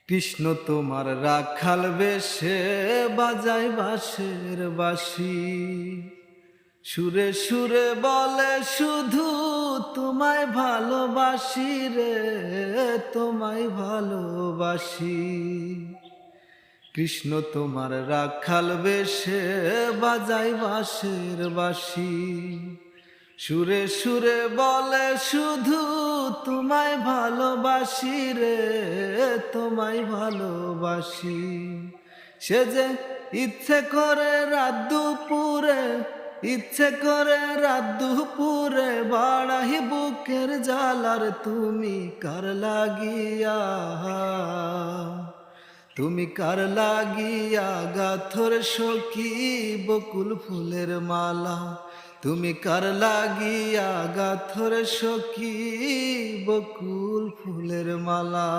কৃষ্ণ তোমার রাখাল বেশে বাজায় বাঁশের বাঁশি, সুরে সুরে বলে শুধু তোমায় ভালোবাসি রে, তোমায় ভালোবাসি। কৃষ্ণ তোমার রাখাল বেশে বাজায় বাঁশের বাঁশি, সুরে সুরে বলে শুধু তোমায় ভালোবাসি রে, তোমায় ভালোবাসি। সে যে ইচ্ছে করে রাত দুপুরে, ইচ্ছে করে রাত দুপুরে বাড়াই বুকের জ্বালার, তুমি কার লাগিয়া, তুমি কার লাগিয়া গাথর সখী বকুল ফুলের মালা, তুমি কার লাগিয়া গাথর সখী বকুল ফুলের মালা।